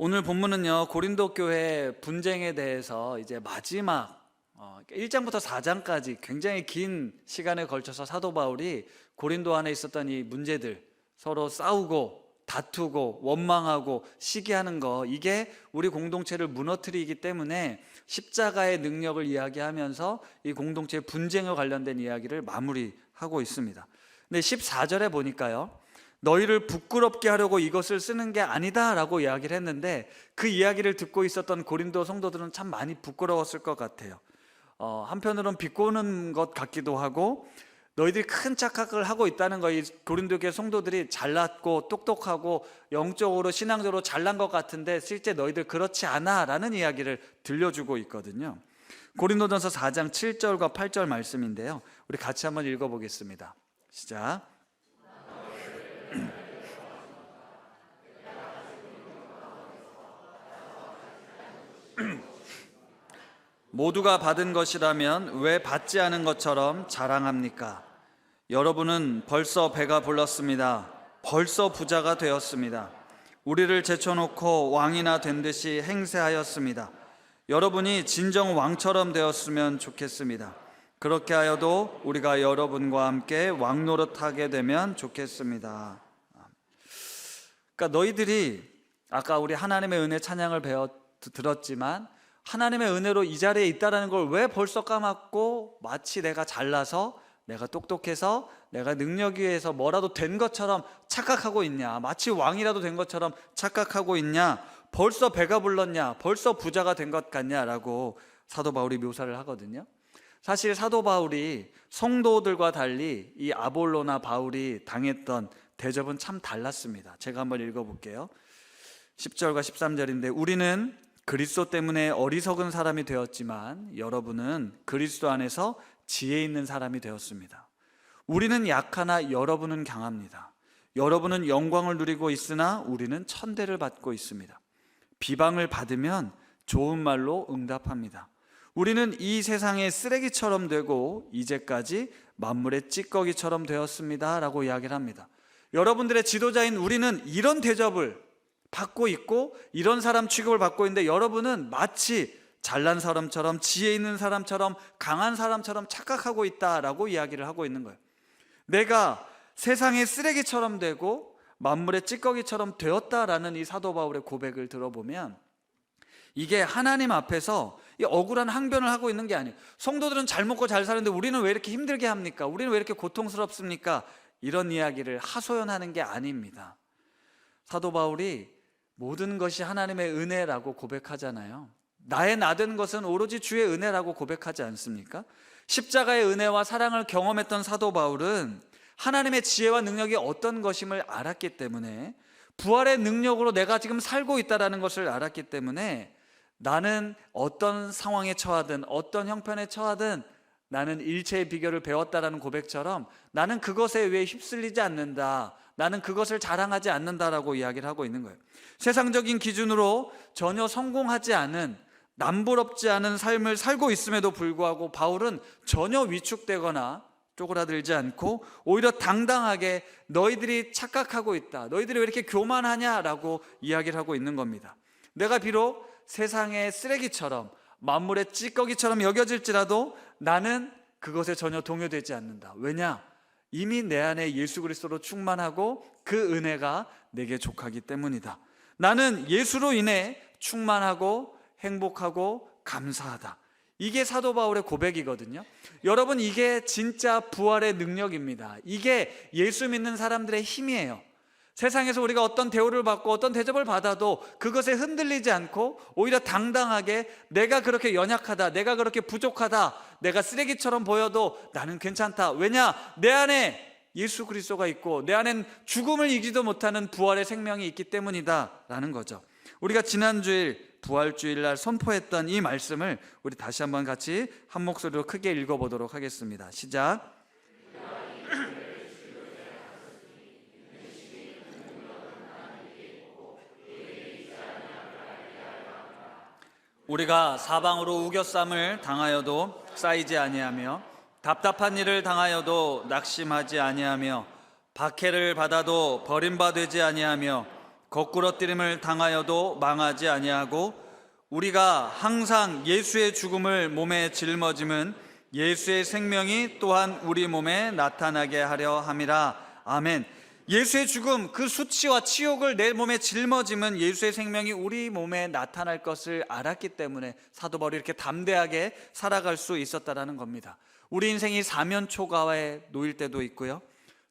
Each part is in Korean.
오늘 본문은요, 고린도 교회 분쟁에 대해서 이제 마지막 1장부터 4장까지 굉장히 긴 시간에 걸쳐서 사도 바울이 고린도 안에 있었던 이 문제들, 서로 싸우고 다투고 원망하고 시기하는 거, 이게 우리 공동체를 무너뜨리기 때문에 십자가의 능력을 이야기하면서 이 공동체의 분쟁에 관련된 이야기를 마무리하고 있습니다. 근데 14절에 보니까요, 너희를 부끄럽게 하려고 이것을 쓰는 게 아니다 라고 이야기를 했는데, 그 이야기를 듣고 있었던 고린도 성도들은 참 많이 부끄러웠을 것 같아요. 한편으로는 비꼬는 것 같기도 하고, 너희들이 큰 착각을 하고 있다는 거, 이 고린도 교회 성도들이 잘났고 똑똑하고 영적으로 신앙적으로 잘난 것 같은데 실제 너희들 그렇지 않아 라는 이야기를 들려주고 있거든요. 고린도전서 4장 7절과 8절 말씀인데요, 우리 같이 한번 읽어보겠습니다. 시작. 모두가 받은 것이라면 왜 받지 않은 것처럼 자랑합니까? 여러분은 벌써 배가 불렀습니다. 벌써 부자가 되었습니다. 우리를 제쳐놓고 왕이나 된 듯이 행세하였습니다. 여러분이 진정 왕처럼 되었으면 좋겠습니다. 그렇게 하여도 우리가 여러분과 함께 왕 노릇하게 되면 좋겠습니다. 그러니까 너희들이 아까 우리 하나님의 은혜 찬양을 들었지만, 하나님의 은혜로 이 자리에 있다는 걸 왜 벌써 까먹고 마치 내가 잘나서, 내가 똑똑해서, 내가 능력이 의해서 뭐라도 된 것처럼 착각하고 있냐, 마치 왕이라도 된 것처럼 착각하고 있냐, 벌써 배가 불렀냐, 벌써 부자가 된 것 같냐라고 사도 바울이 묘사를 하거든요. 사실 사도 바울이 성도들과 달리 이 아볼로나 바울이 당했던 대접은 참 달랐습니다. 제가 한번 읽어볼게요. 10절과 13절인데, 우리는 그리스도 때문에 어리석은 사람이 되었지만 여러분은 그리스도 안에서 지혜 있는 사람이 되었습니다. 우리는 약하나 여러분은 강합니다. 여러분은 영광을 누리고 있으나 우리는 천대를 받고 있습니다. 비방을 받으면 좋은 말로 응답합니다. 우리는 이 세상의 쓰레기처럼 되고 이제까지 만물의 찌꺼기처럼 되었습니다 라고 이야기를 합니다. 여러분들의 지도자인 우리는 이런 대접을 받고 있고 이런 사람 취급을 받고 있는데, 여러분은 마치 잘난 사람처럼, 지혜 있는 사람처럼, 강한 사람처럼 착각하고 있다라고 이야기를 하고 있는 거예요. 내가 세상의 쓰레기처럼 되고 만물의 찌꺼기처럼 되었다라는 이 사도 바울의 고백을 들어보면, 이게 하나님 앞에서 이 억울한 항변을 하고 있는 게 아니에요. 성도들은 잘 먹고 잘 사는데 우리는 왜 이렇게 힘들게 합니까? 우리는 왜 이렇게 고통스럽습니까? 이런 이야기를 하소연하는 게 아닙니다. 사도 바울이 모든 것이 하나님의 은혜라고 고백하잖아요. 나의 나된 것은 오로지 주의 은혜라고 고백하지 않습니까? 십자가의 은혜와 사랑을 경험했던 사도 바울은 하나님의 지혜와 능력이 어떤 것임을 알았기 때문에, 부활의 능력으로 내가 지금 살고 있다는 것을 알았기 때문에, 나는 어떤 상황에 처하든 어떤 형편에 처하든 나는 일체의 비결을 배웠다라는 고백처럼 나는 그것에 왜 휩쓸리지 않는다, 나는 그것을 자랑하지 않는다라고 이야기를 하고 있는 거예요. 세상적인 기준으로 전혀 성공하지 않은, 남부럽지 않은 삶을 살고 있음에도 불구하고 바울은 전혀 위축되거나 쪼그라들지 않고 오히려 당당하게 너희들이 착각하고 있다, 너희들이 왜 이렇게 교만하냐라고 이야기를 하고 있는 겁니다. 내가 비록 세상의 쓰레기처럼 만물의 찌꺼기처럼 여겨질지라도 나는 그것에 전혀 동요되지 않는다. 왜냐? 이미 내 안에 예수 그리스도로 충만하고 그 은혜가 내게 족하기 때문이다. 나는 예수로 인해 충만하고 행복하고 감사하다. 이게 사도 바울의 고백이거든요. 여러분, 이게 진짜 부활의 능력입니다. 이게 예수 믿는 사람들의 힘이에요. 세상에서 우리가 어떤 대우를 받고 어떤 대접을 받아도 그것에 흔들리지 않고 오히려 당당하게, 내가 그렇게 연약하다, 내가 그렇게 부족하다, 내가 쓰레기처럼 보여도 나는 괜찮다. 왜냐? 내 안에 예수 그리스도가 있고 내 안엔 죽음을 이기지도 못하는 부활의 생명이 있기 때문이다 라는 거죠. 우리가 지난주일 부활주일날 선포했던 이 말씀을 우리 다시 한번 같이 한 목소리로 크게 읽어보도록 하겠습니다. 시작. 우리가 사방으로 우겨쌈을 당하여도 쌓이지 아니하며 답답한 일을 당하여도 낙심하지 아니하며 박해를 받아도 버림받지 아니하며 거꾸러뜨림을 당하여도 망하지 아니하고 우리가 항상 예수의 죽음을 몸에 짊어짐은 예수의 생명이 또한 우리 몸에 나타나게 하려 함이라. 아멘. 예수의 죽음, 그 수치와 치욕을 내 몸에 짊어짐은 예수의 생명이 우리 몸에 나타날 것을 알았기 때문에 사도 바울이 이렇게 담대하게 살아갈 수 있었다라는 겁니다. 우리 인생이 사면초가에 놓일 때도 있고요,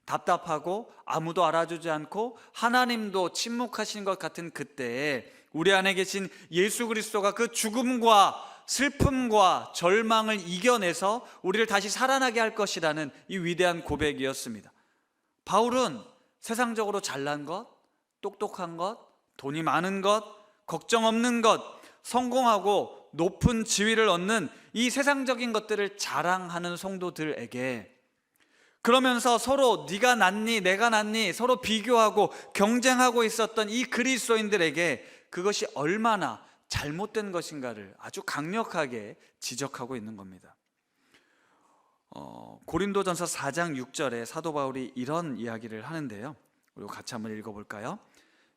답답하고 아무도 알아주지 않고 하나님도 침묵하신 것 같은 그때에 우리 안에 계신 예수 그리스도가 그 죽음과 슬픔과 절망을 이겨내서 우리를 다시 살아나게 할 것이라는 이 위대한 고백이었습니다. 바울은 세상적으로 잘난 것, 똑똑한 것, 돈이 많은 것, 걱정 없는 것, 성공하고 높은 지위를 얻는 이 세상적인 것들을 자랑하는 성도들에게, 그러면서 서로 네가 낫니 내가 낫니 서로 비교하고 경쟁하고 있었던 이 그리스도인들에게 그것이 얼마나 잘못된 것인가를 아주 강력하게 지적하고 있는 겁니다. 고린도전서 4장 6절에 사도 바울이 이런 이야기를 하는데요, 우리 같이 한번 읽어볼까요?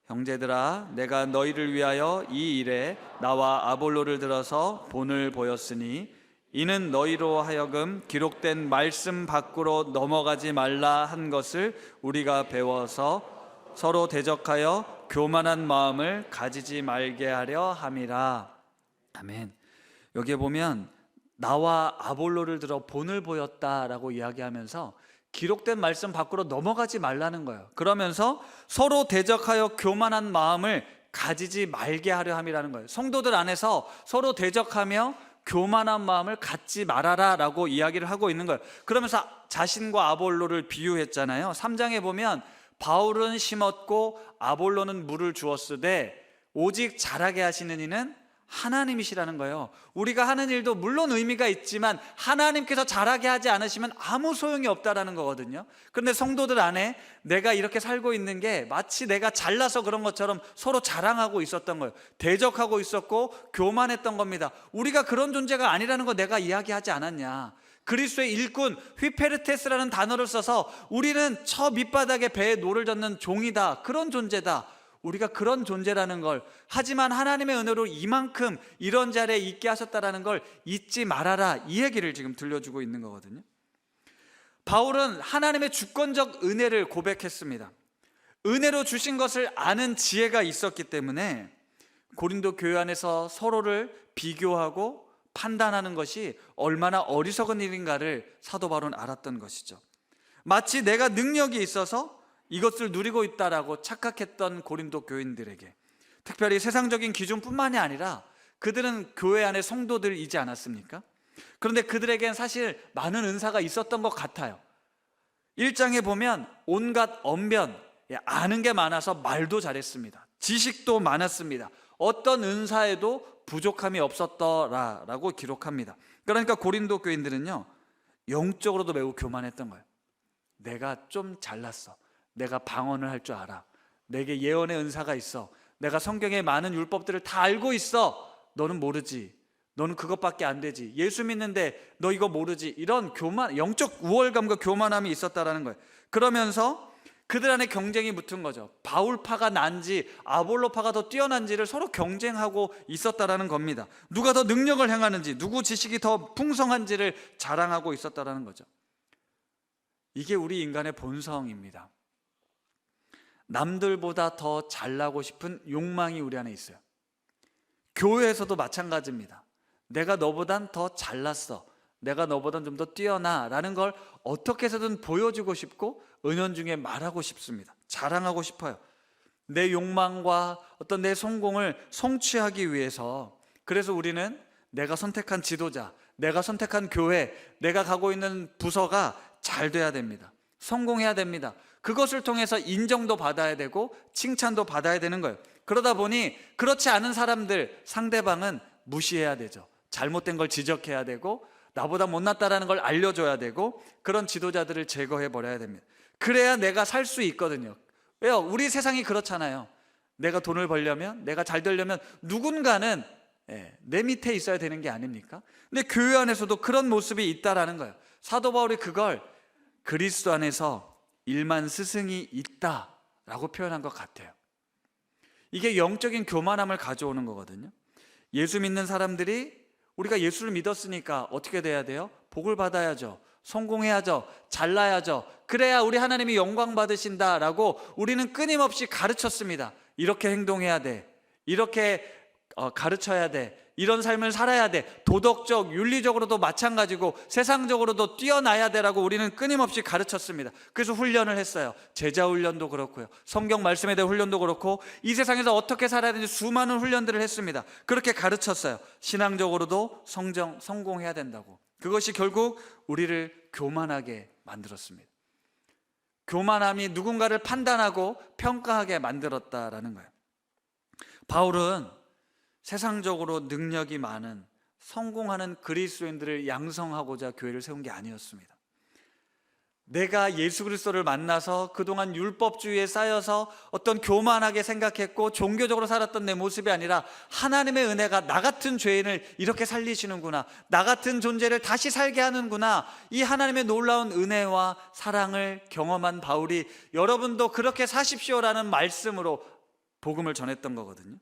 형제들아, 내가 너희를 위하여 이 일에 나와 아볼로를 들어서 본을 보였으니 이는 너희로 하여금 기록된 말씀 밖으로 넘어가지 말라 한 것을 우리가 배워서 서로 대적하여 교만한 마음을 가지지 말게 하려 함이라. 아멘. 여기에 보면 나와 아볼로를 들어 본을 보였다라고 이야기하면서 기록된 말씀 밖으로 넘어가지 말라는 거예요. 그러면서 서로 대적하여 교만한 마음을 가지지 말게 하려 함이라는 거예요. 성도들 안에서 서로 대적하며 교만한 마음을 갖지 말아라 라고 이야기를 하고 있는 거예요. 그러면서 자신과 아볼로를 비유했잖아요. 3장에 보면 바울은 심었고 아볼로는 물을 주었으되 오직 자라게 하시는 이는 하나님이시라는 거예요. 우리가 하는 일도 물론 의미가 있지만 하나님께서 자라게 하지 않으시면 아무 소용이 없다라는 거거든요. 그런데 성도들 안에 내가 이렇게 살고 있는 게 마치 내가 잘나서 그런 것처럼 서로 자랑하고 있었던 거예요. 대적하고 있었고 교만했던 겁니다. 우리가 그런 존재가 아니라는 거 내가 이야기하지 않았냐. 그리스도의 일꾼 휘페르테스라는 단어를 써서 우리는 저 밑바닥에 배에 노를 젓는 종이다, 그런 존재다, 우리가 그런 존재라는 걸, 하지만 하나님의 은혜로 이만큼 이런 자리에 있게 하셨다라는 걸 잊지 말아라, 이 얘기를 지금 들려주고 있는 거거든요. 바울은 하나님의 주권적 은혜를 고백했습니다. 은혜로 주신 것을 아는 지혜가 있었기 때문에 고린도 교회 안에서 서로를 비교하고 판단하는 것이 얼마나 어리석은 일인가를 사도 바울은 알았던 것이죠. 마치 내가 능력이 있어서 이것을 누리고 있다라고 착각했던 고린도 교인들에게, 특별히 세상적인 기준뿐만이 아니라 그들은 교회 안에 성도들이지 않았습니까? 그런데 그들에겐 사실 많은 은사가 있었던 것 같아요. 1장에 보면 온갖 언변, 아는 게 많아서 말도 잘했습니다. 지식도 많았습니다. 어떤 은사에도 부족함이 없었더라라고 기록합니다. 그러니까 고린도 교인들은요, 영적으로도 매우 교만했던 거예요. 내가 좀 잘났어, 내가 방언을 할 줄 알아, 내게 예언의 은사가 있어, 내가 성경의 많은 율법들을 다 알고 있어, 너는 모르지, 너는 그것밖에 안 되지, 예수 믿는데 너 이거 모르지, 이런 교만, 영적 우월감과 교만함이 있었다라는 거예요. 그러면서 그들 안에 경쟁이 붙은 거죠. 바울파가 난지 아볼로파가 더 뛰어난지를 서로 경쟁하고 있었다라는 겁니다. 누가 더 능력을 행하는지, 누구 지식이 더 풍성한지를 자랑하고 있었다라는 거죠. 이게 우리 인간의 본성입니다. 남들보다 더 잘나고 싶은 욕망이 우리 안에 있어요. 교회에서도 마찬가지입니다. 내가 너보단 더 잘났어, 내가 너보단 좀 더 뛰어나 라는 걸 어떻게 해서든 보여주고 싶고 은연중에 말하고 싶습니다. 자랑하고 싶어요. 내 욕망과 어떤 내 성공을 성취하기 위해서. 그래서 우리는 내가 선택한 지도자, 내가 선택한 교회, 내가 가고 있는 부서가 잘 돼야 됩니다. 성공해야 됩니다. 그것을 통해서 인정도 받아야 되고 칭찬도 받아야 되는 거예요. 그러다 보니 그렇지 않은 사람들, 상대방은 무시해야 되죠. 잘못된 걸 지적해야 되고 나보다 못났다라는 걸 알려줘야 되고, 그런 지도자들을 제거해 버려야 됩니다. 그래야 내가 살 수 있거든요. 왜요? 우리 세상이 그렇잖아요. 내가 돈을 벌려면, 내가 잘 되려면 누군가는 내 밑에 있어야 되는 게 아닙니까? 근데 교회 안에서도 그런 모습이 있다라는 거예요. 사도 바울이 그걸 그리스도 안에서 일만 스승이 있다라고 표현한 것 같아요. 이게 영적인 교만함을 가져오는 거거든요. 예수 믿는 사람들이 우리가 예수를 믿었으니까 어떻게 돼야 돼요? 복을 받아야죠. 성공해야죠. 잘나야죠. 그래야 우리 하나님이 영광 받으신다라고 우리는 끊임없이 가르쳤습니다. 이렇게 행동해야 돼. 이렇게 가르쳐야 돼. 이런 삶을 살아야 돼. 도덕적, 윤리적으로도 마찬가지고 세상적으로도 뛰어나야 되라고 우리는 끊임없이 가르쳤습니다. 그래서 훈련을 했어요. 제자 훈련도 그렇고요. 성경 말씀에 대한 훈련도 그렇고 이 세상에서 어떻게 살아야 되는지 수많은 훈련들을 했습니다. 그렇게 가르쳤어요. 신앙적으로도 성공해야 된다고. 그것이 결국 우리를 교만하게 만들었습니다. 교만함이 누군가를 판단하고 평가하게 만들었다라는 거예요. 바울은 세상적으로 능력이 많은 성공하는 그리스도인들을 양성하고자 교회를 세운 게 아니었습니다. 내가 예수 그리스도를 만나서 그동안 율법주의에 쌓여서 어떤 교만하게 생각했고 종교적으로 살았던 내 모습이 아니라 하나님의 은혜가 나 같은 죄인을 이렇게 살리시는구나, 나 같은 존재를 다시 살게 하는구나, 이 하나님의 놀라운 은혜와 사랑을 경험한 바울이 여러분도 그렇게 사십시오라는 말씀으로 복음을 전했던 거거든요.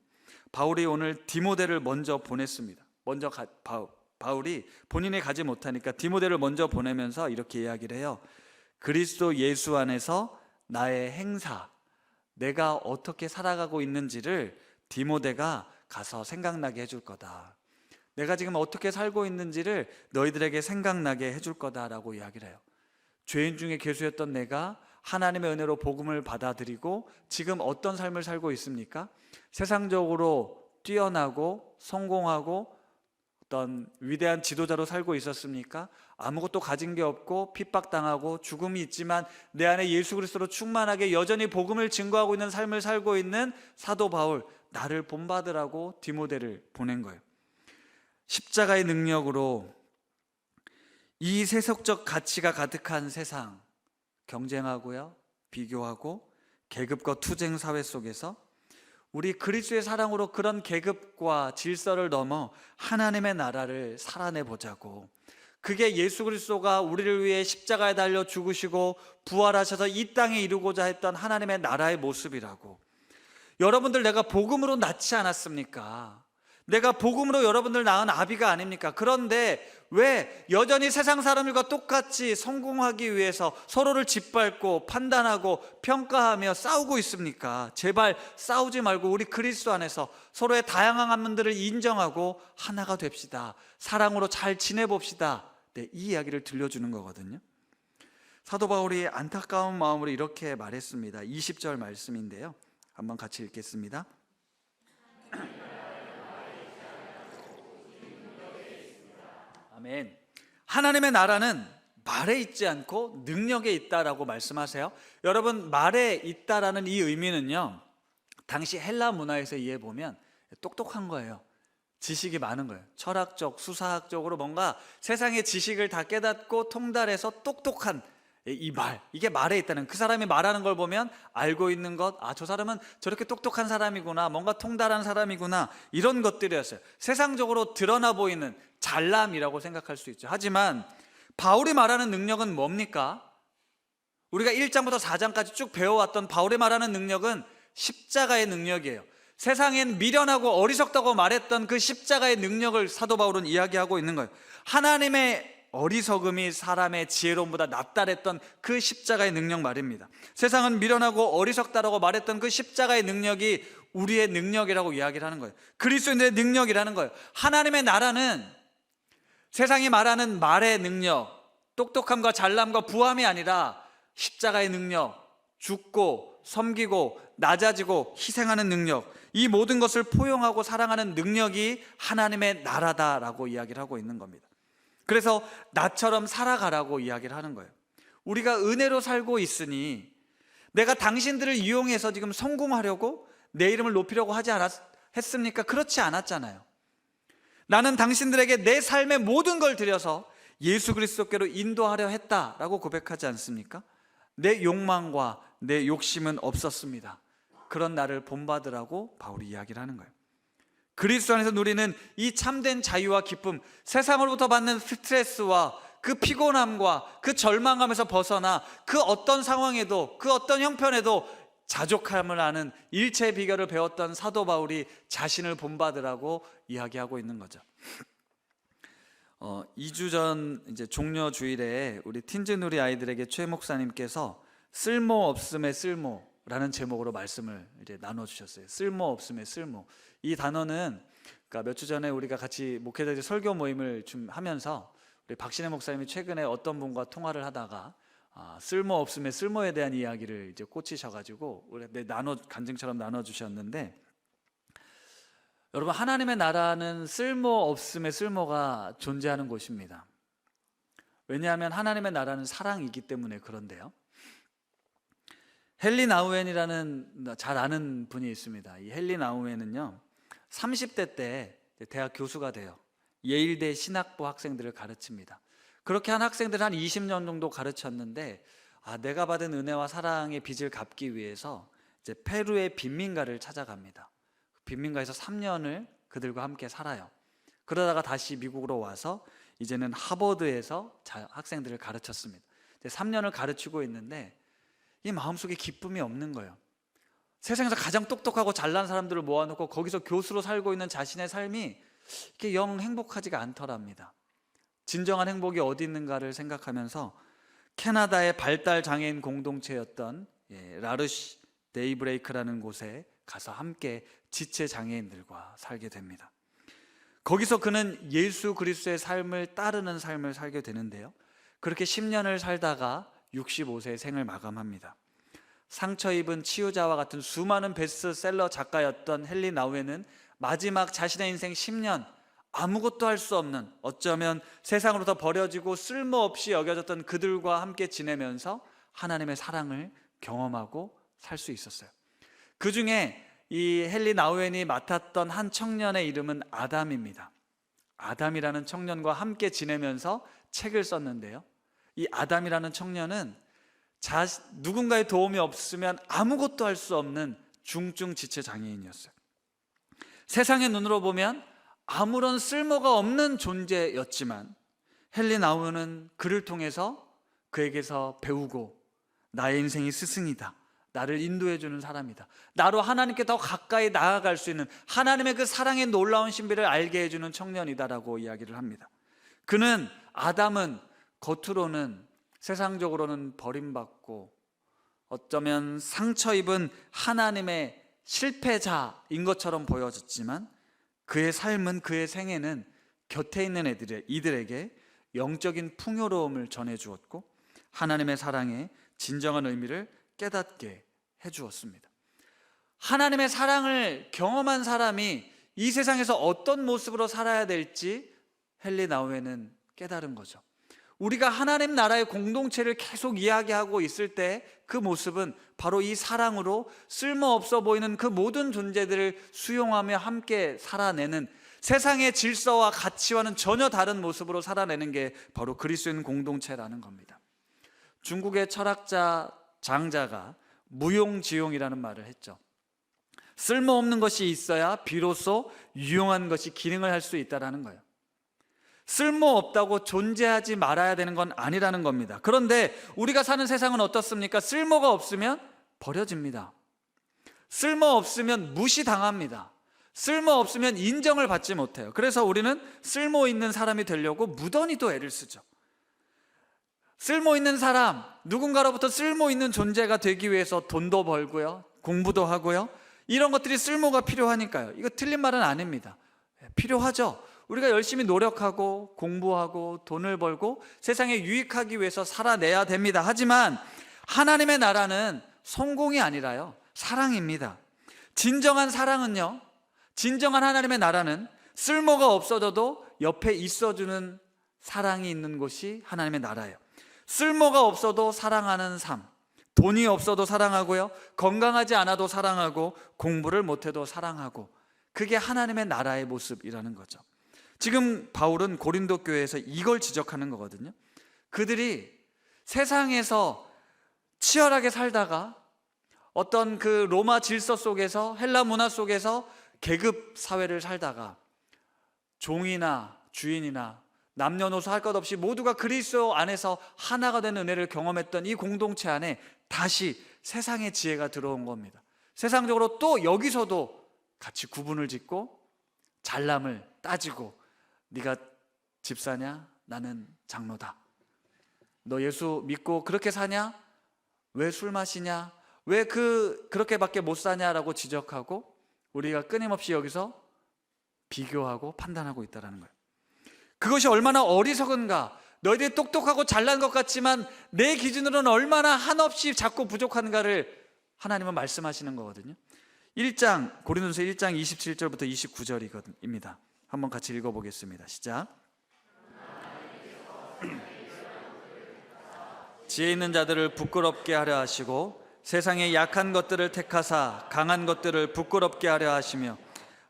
바울이 오늘 디모데를 먼저 보냈습니다. 바울이 본인이 가지 못하니까 디모데를 먼저 보내면서 이렇게 이야기를 해요. 그리스도 예수 안에서 나의 행사, 내가 어떻게 살아가고 있는지를 디모데가 가서 생각나게 해줄 거다. 내가 지금 어떻게 살고 있는지를 너희들에게 생각나게 해줄 거다라고 이야기를 해요. 죄인 중에 괴수였던 내가 하나님의 은혜로 복음을 받아들이고 지금 어떤 삶을 살고 있습니까? 세상적으로 뛰어나고 성공하고 어떤 위대한 지도자로 살고 있었습니까? 아무것도 가진 게 없고 핍박당하고 죽음이 있지만 내 안에 예수 그리스도로 충만하게 여전히 복음을 증거하고 있는 삶을 살고 있는 사도 바울, 나를 본받으라고 디모데를 보낸 거예요. 십자가의 능력으로 이 세속적 가치가 가득한 세상, 경쟁하고요, 비교하고 계급과 투쟁 사회 속에서 우리 그리스도의 사랑으로 그런 계급과 질서를 넘어 하나님의 나라를 살아내 보자고. 그게 예수 그리스도가 우리를 위해 십자가에 달려 죽으시고 부활하셔서 이 땅에 이루고자 했던 하나님의 나라의 모습이라고. 여러분들, 내가 복음으로 낳지 않았습니까? 내가 복음으로 여러분들 낳은 아비가 아닙니까? 그런데 왜 여전히 세상 사람들과 똑같이 성공하기 위해서 서로를 짓밟고 판단하고 평가하며 싸우고 있습니까? 제발 싸우지 말고 우리 그리스도 안에서 서로의 다양한 면들을 인정하고 하나가 됩시다. 사랑으로 잘 지내봅시다. 네, 이 이야기를 들려주는 거거든요. 사도 바울이 안타까운 마음으로 이렇게 말했습니다. 20절 말씀인데요, 한번 같이 읽겠습니다. 아멘. 하나님의 나라는 말에 있지 않고 능력에 있다라고 말씀하세요. 여러분, 말에 있다라는 이 의미는요, 당시 헬라 문화에서 이해해 보면 똑똑한 거예요. 지식이 많은 거예요. 철학적, 수사학적으로 뭔가 세상의 지식을 다 깨닫고 통달해서 똑똑한 이 말, 이게 말에 있다는, 그 사람이 말하는 걸 보면 알고 있는 것, 저 사람은 저렇게 똑똑한 사람이구나, 뭔가 통달한 사람이구나, 이런 것들이었어요. 세상적으로 드러나 보이는 잘남이라고 생각할 수 있죠. 하지만 바울이 말하는 능력은 뭡니까? 우리가 1장부터 4장까지 쭉 배워왔던 바울이 말하는 능력은 십자가의 능력이에요. 세상엔 미련하고 어리석다고 말했던 그 십자가의 능력을 사도 바울은 이야기하고 있는 거예요. 하나님의 어리석음이 사람의 지혜로움보다 낫다랬던 그 십자가의 능력 말입니다. 세상은 미련하고 어리석다라고 말했던 그 십자가의 능력이 우리의 능력이라고 이야기를 하는 거예요. 그리스도인의 능력이라는 거예요. 하나님의 나라는 세상이 말하는 말의 능력, 똑똑함과 잘남과 부함이 아니라 십자가의 능력, 죽고 섬기고 낮아지고 희생하는 능력, 이 모든 것을 포용하고 사랑하는 능력이 하나님의 나라다라고 이야기를 하고 있는 겁니다. 그래서 나처럼 살아가라고 이야기를 하는 거예요. 우리가 은혜로 살고 있으니 내가 당신들을 이용해서 지금 성공하려고 내 이름을 높이려고 했습니까? 그렇지 않았잖아요. 나는 당신들에게 내 삶의 모든 걸 들여서 예수 그리스도께로 인도하려 했다라고 고백하지 않습니까? 내 욕망과 내 욕심은 없었습니다. 그런 나를 본받으라고 바울이 이야기를 하는 거예요. 그리스도 안에서 누리는 이 참된 자유와 기쁨, 세상으로부터 받는 스트레스와 그 피곤함과 그 절망감에서 벗어나 그 어떤 상황에도, 그 어떤 형편에도 자족함을 아는 일체의 비결을 배웠던 사도 바울이 자신을 본받으라고 이야기하고 있는 거죠. 2주 전 이제 종려 주일에 우리 틴즈누리 아이들에게 최 목사님께서 쓸모없음의 쓸모라는 제목으로 말씀을 이제 나눠주셨어요. 쓸모없음의 쓸모. 이 단어는 그러니까 몇 주 전에 우리가 같이 목회자들 설교 모임을 좀 하면서 우리 박신혜 목사님이 최근에 어떤 분과 통화를 하다가 쓸모없음의 쓸모에 대한 이야기를 이제 꽂히셔가지고 우리 간증처럼 나눠주셨는데, 여러분, 하나님의 나라는 쓸모없음의 쓸모가 존재하는 곳입니다. 왜냐하면 하나님의 나라는 사랑이기 때문에 그런데요. 헨리 나우엔이라는 잘 아는 분이 있습니다. 이 헨리 나우엔은요 30대 때 대학 교수가 돼요. 예일대 신학부 학생들을 가르칩니다. 그렇게 한 학생들을 한 20년 정도 가르쳤는데 내가 받은 은혜와 사랑의 빚을 갚기 위해서 이제 페루의 빈민가를 찾아갑니다. 빈민가에서 3년을 그들과 함께 살아요. 그러다가 다시 미국으로 와서 이제는 하버드에서 학생들을 가르쳤습니다. 3년을 가르치고 있는데 이 마음속에 기쁨이 없는 거예요. 세상에서 가장 똑똑하고 잘난 사람들을 모아놓고 거기서 교수로 살고 있는 자신의 삶이 이렇게 영 행복하지가 않더랍니다. 진정한 행복이 어디 있는가를 생각하면서 캐나다의 발달 장애인 공동체였던 라르시 데이브레이크라는 곳에 가서 함께 지체 장애인들과 살게 됩니다. 거기서 그는 예수 그리스도의 삶을 따르는 삶을 살게 되는데요, 그렇게 10년을 살다가 65세의 생을 마감합니다. 상처 입은 치유자와 같은 수많은 베스트셀러 작가였던 헨리 나우엔은 마지막 자신의 인생 10년 아무것도 할 수 없는, 어쩌면 세상으로부터 버려지고 쓸모없이 여겨졌던 그들과 함께 지내면서 하나님의 사랑을 경험하고 살 수 있었어요. 그 중에 이 헨리 나우엔이 맡았던 한 청년의 이름은 아담입니다. 아담이라는 청년과 함께 지내면서 책을 썼는데요, 이 아담이라는 청년은 누군가의 도움이 없으면 아무것도 할 수 없는 중증 지체 장애인이었어요. 세상의 눈으로 보면 아무런 쓸모가 없는 존재였지만 헨리 나우엔은 그를 통해서 그에게서 배우고, 나의 인생이 스승이다, 나를 인도해 주는 사람이다, 나로 하나님께 더 가까이 나아갈 수 있는 하나님의 그 사랑의 놀라운 신비를 알게 해주는 청년이다라고 이야기를 합니다. 아담은 겉으로는 세상적으로는 버림받고 어쩌면 상처 입은 하나님의 실패자인 것처럼 보여졌지만 그의 삶은, 그의 생애는 곁에 있는 이들에게 영적인 풍요로움을 전해주었고 하나님의 사랑의 진정한 의미를 깨닫게 해주었습니다. 하나님의 사랑을 경험한 사람이 이 세상에서 어떤 모습으로 살아야 될지 헨리 나우엔은 깨달은 거죠. 우리가 하나님 나라의 공동체를 계속 이야기하고 있을 때 그 모습은 바로 이 사랑으로 쓸모없어 보이는 그 모든 존재들을 수용하며 함께 살아내는, 세상의 질서와 가치와는 전혀 다른 모습으로 살아내는 게 바로 그리스도인 공동체라는 겁니다. 중국의 철학자 장자가 무용지용이라는 말을 했죠. 쓸모없는 것이 있어야 비로소 유용한 것이 기능을 할 수 있다는 거예요. 쓸모없다고 존재하지 말아야 되는 건 아니라는 겁니다. 그런데 우리가 사는 세상은 어떻습니까? 쓸모가 없으면 버려집니다. 쓸모없으면 무시당합니다. 쓸모없으면 인정을 받지 못해요. 그래서 우리는 쓸모 있는 사람이 되려고 무던히도 애를 쓰죠. 쓸모 있는 사람, 누군가로부터 쓸모 있는 존재가 되기 위해서 돈도 벌고요, 공부도 하고요, 이런 것들이 쓸모가 필요하니까요. 이거 틀린 말은 아닙니다. 필요하죠. 우리가 열심히 노력하고 공부하고 돈을 벌고 세상에 유익하기 위해서 살아내야 됩니다. 하지만 하나님의 나라는 성공이 아니라요, 사랑입니다. 진정한 사랑은요, 진정한 하나님의 나라는 쓸모가 없어져도 옆에 있어주는 사랑이 있는 곳이 하나님의 나라예요. 쓸모가 없어도 사랑하는 삶, 돈이 없어도 사랑하고요, 건강하지 않아도 사랑하고 공부를 못해도 사랑하고, 그게 하나님의 나라의 모습이라는 거죠. 지금 바울은 고린도 교회에서 이걸 지적하는 거거든요. 그들이 세상에서 치열하게 살다가 어떤 그 로마 질서 속에서, 헬라 문화 속에서 계급 사회를 살다가 종이나 주인이나 남녀노소 할 것 없이 모두가 그리스도 안에서 하나가 된 은혜를 경험했던 이 공동체 안에 다시 세상의 지혜가 들어온 겁니다. 세상적으로 또 여기서도 같이 구분을 짓고 잘남을 따지고, 네가 집사냐? 나는 장로다. 너 예수 믿고 그렇게 사냐? 왜 술 마시냐? 왜 그렇게밖에 못 사냐라고 지적하고, 우리가 끊임없이 여기서 비교하고 판단하고 있다는 거예요. 그것이 얼마나 어리석은가. 너희들이 똑똑하고 잘난 것 같지만 내 기준으로는 얼마나 한없이 작고 부족한가를 하나님은 말씀하시는 거거든요. 1장 고린도서 1장 27절부터 29절입니다. 한번 같이 읽어보겠습니다. 시작. 지혜 있는 자들을 부끄럽게 하려 하시고 세상의 약한 것들을 택하사 강한 것들을 부끄럽게 하려 하시며,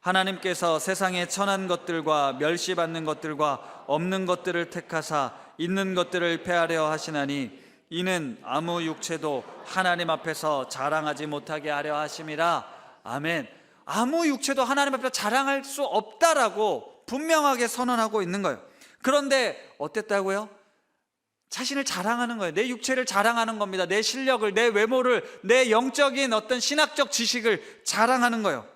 하나님께서 세상의 천한 것들과 멸시받는 것들과 없는 것들을 택하사 있는 것들을 패하려 하시나니, 이는 아무 육체도 하나님 앞에서 자랑하지 못하게 하려 하심이라. 아멘. 아무 육체도 하나님 앞에서 자랑할 수 없다라고 분명하게 선언하고 있는 거예요. 그런데 어땠다고요? 자신을 자랑하는 거예요. 내 육체를 자랑하는 겁니다. 내 실력을, 내 외모를, 내 영적인 어떤 신학적 지식을 자랑하는 거예요.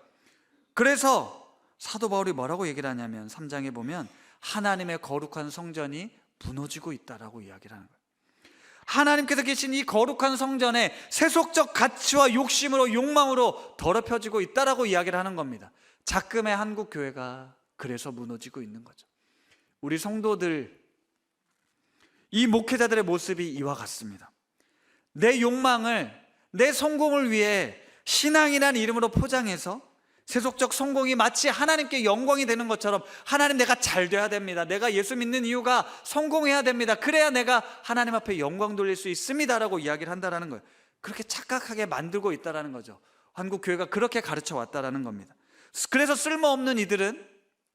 그래서 사도 바울이 뭐라고 얘기를 하냐면 3장에 보면 하나님의 거룩한 성전이 무너지고 있다라고 이야기를 하는 거예요. 하나님께서 계신 이 거룩한 성전에 세속적 가치와 욕심으로, 욕망으로 더럽혀지고 있다라고 이야기를 하는 겁니다. 작금의 한국 교회가 그래서 무너지고 있는 거죠. 우리 성도들, 이 목회자들의 모습이 이와 같습니다. 내 욕망을, 내 성공을 위해 신앙이라는 이름으로 포장해서 세속적 성공이 마치 하나님께 영광이 되는 것처럼, 하나님 내가 잘 돼야 됩니다. 내가 예수 믿는 이유가 성공해야 됩니다. 그래야 내가 하나님 앞에 영광 돌릴 수 있습니다라고 이야기를 한다는 거예요. 그렇게 착각하게 만들고 있다는 거죠. 한국 교회가 그렇게 가르쳐 왔다는 겁니다. 그래서 쓸모없는 이들은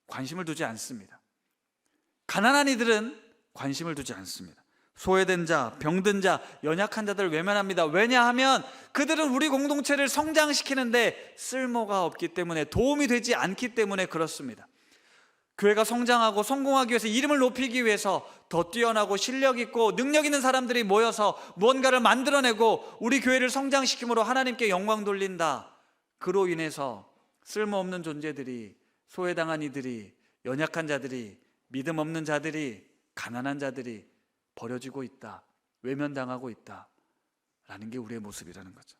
관심을 두지 않습니다. 가난한 이들은 관심을 두지 않습니다. 소외된 자, 병든 자, 연약한 자들을 외면합니다. 왜냐하면 그들은 우리 공동체를 성장시키는데 쓸모가 없기 때문에, 도움이 되지 않기 때문에 그렇습니다. 교회가 성장하고 성공하기 위해서, 이름을 높이기 위해서 더 뛰어나고 실력 있고 능력 있는 사람들이 모여서 무언가를 만들어내고 우리 교회를 성장시킴으로 하나님께 영광 돌린다. 그로 인해서 쓸모없는 존재들이, 소외당한 이들이, 연약한 자들이, 믿음 없는 자들이, 가난한 자들이 버려지고 있다, 외면당하고 있다라는 게 우리의 모습이라는 거죠.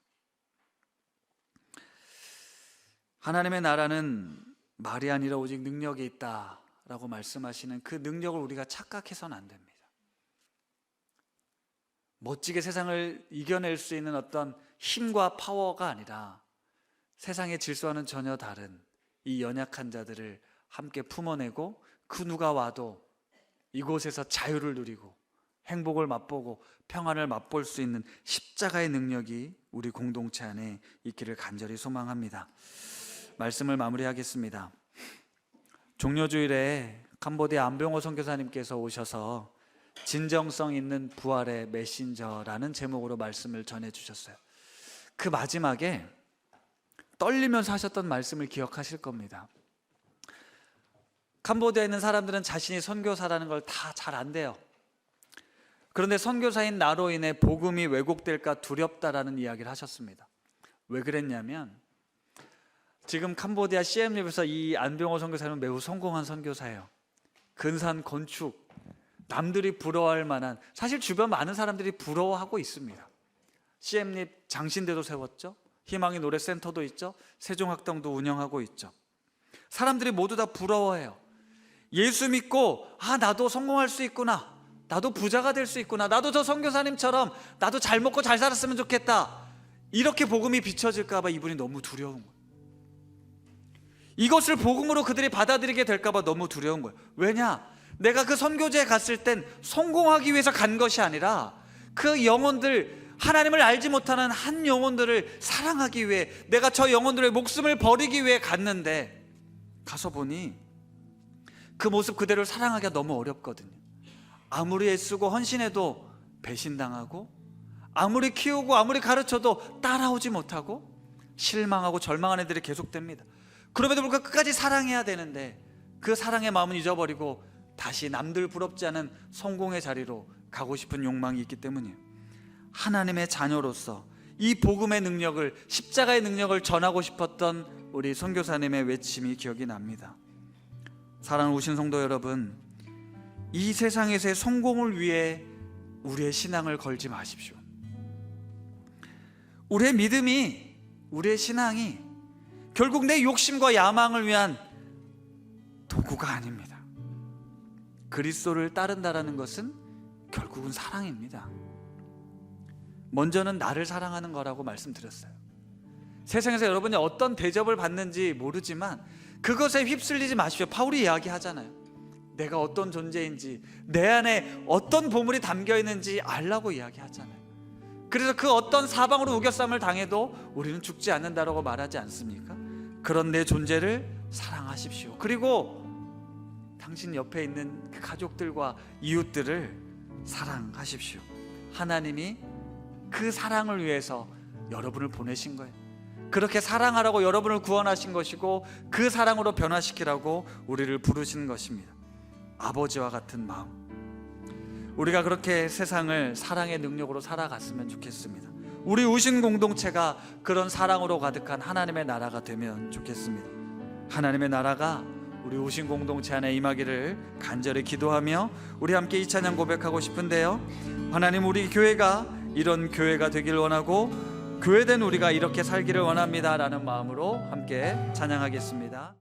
하나님의 나라는 말이 아니라 오직 능력이 있다라고 말씀하시는 그 능력을 우리가 착각해서는 안 됩니다. 멋지게 세상을 이겨낼 수 있는 어떤 힘과 파워가 아니라 세상의 질서와는 전혀 다른 이 연약한 자들을 함께 품어내고, 그 누가 와도 이곳에서 자유를 누리고 행복을 맛보고 평안을 맛볼 수 있는 십자가의 능력이 우리 공동체 안에 있기를 간절히 소망합니다. 말씀을 마무리하겠습니다. 종료주일에 캄보디아 안병호 선교사님께서 오셔서 진정성 있는 부활의 메신저라는 제목으로 말씀을 전해주셨어요. 그 마지막에 떨리면서 하셨던 말씀을 기억하실 겁니다. 캄보디아에 있는 사람들은 자신이 선교사라는 걸 다 잘 안대요. 그런데 선교사인 나로 인해 복음이 왜곡될까 두렵다라는 이야기를 하셨습니다. 왜 그랬냐면, 지금 캄보디아 CM립에서 이 안병호 선교사는 매우 성공한 선교사예요. 근산 건축, 남들이 부러워할 만한, 사실 주변 많은 사람들이 부러워하고 있습니다. CM립 장신대도 세웠죠. 희망의 노래센터도 있죠. 세종학당도 운영하고 있죠. 사람들이 모두 다 부러워해요. 예수 믿고 나도 성공할 수 있구나, 나도 부자가 될 수 있구나, 나도 저 선교사님처럼 나도 잘 먹고 잘 살았으면 좋겠다, 이렇게 복음이 비춰질까 봐 이분이 너무 두려운 거예요. 이것을 복음으로 그들이 받아들이게 될까 봐 너무 두려운 거예요. 왜냐? 내가 그 선교지에 갔을 땐 성공하기 위해서 간 것이 아니라 그 영혼들, 하나님을 알지 못하는 한 영혼들을 사랑하기 위해, 내가 저 영혼들의 목숨을 버리기 위해 갔는데, 가서 보니 그 모습 그대로 사랑하기가 너무 어렵거든요. 아무리 애쓰고 헌신해도 배신당하고, 아무리 키우고 아무리 가르쳐도 따라오지 못하고, 실망하고 절망하는 애들이 계속됩니다. 그럼에도 불구하고 끝까지 사랑해야 되는데 그 사랑의 마음은 잊어버리고 다시 남들 부럽지 않은 성공의 자리로 가고 싶은 욕망이 있기 때문이에요. 하나님의 자녀로서 이 복음의 능력을, 십자가의 능력을 전하고 싶었던 우리 선교사님의 외침이 기억이 납니다. 사랑하는 오신 성도 여러분, 이 세상에서의 성공을 위해 우리의 신앙을 걸지 마십시오. 우리의 믿음이, 우리의 신앙이 결국 내 욕심과 야망을 위한 도구가 아닙니다. 그리스도를 따른다라는 것은 결국은 사랑입니다. 먼저는 나를 사랑하는 거라고 말씀드렸어요. 세상에서 여러분이 어떤 대접을 받는지 모르지만 그것에 휩쓸리지 마십시오. 바울이 이야기하잖아요. 내가 어떤 존재인지, 내 안에 어떤 보물이 담겨 있는지 알라고 이야기하잖아요. 그래서 그 어떤 사방으로 우겨쌈을 당해도 우리는 죽지 않는다라고 말하지 않습니까? 그런 내 존재를 사랑하십시오. 그리고 당신 옆에 있는 그 가족들과 이웃들을 사랑하십시오. 하나님이 그 사랑을 위해서 여러분을 보내신 거예요. 그렇게 사랑하라고 여러분을 구원하신 것이고, 그 사랑으로 변화시키라고 우리를 부르신 것입니다. 아버지와 같은 마음, 우리가 그렇게 세상을 사랑의 능력으로 살아갔으면 좋겠습니다. 우리 우신 공동체가 그런 사랑으로 가득한 하나님의 나라가 되면 좋겠습니다. 하나님의 나라가 우리 우신 공동체 안에 임하기를 간절히 기도하며 우리 함께 이 찬양 고백하고 싶은데요, 하나님, 우리 교회가 이런 교회가 되길 원하고 교회된 우리가 이렇게 살기를 원합니다 라는 마음으로 함께 찬양하겠습니다.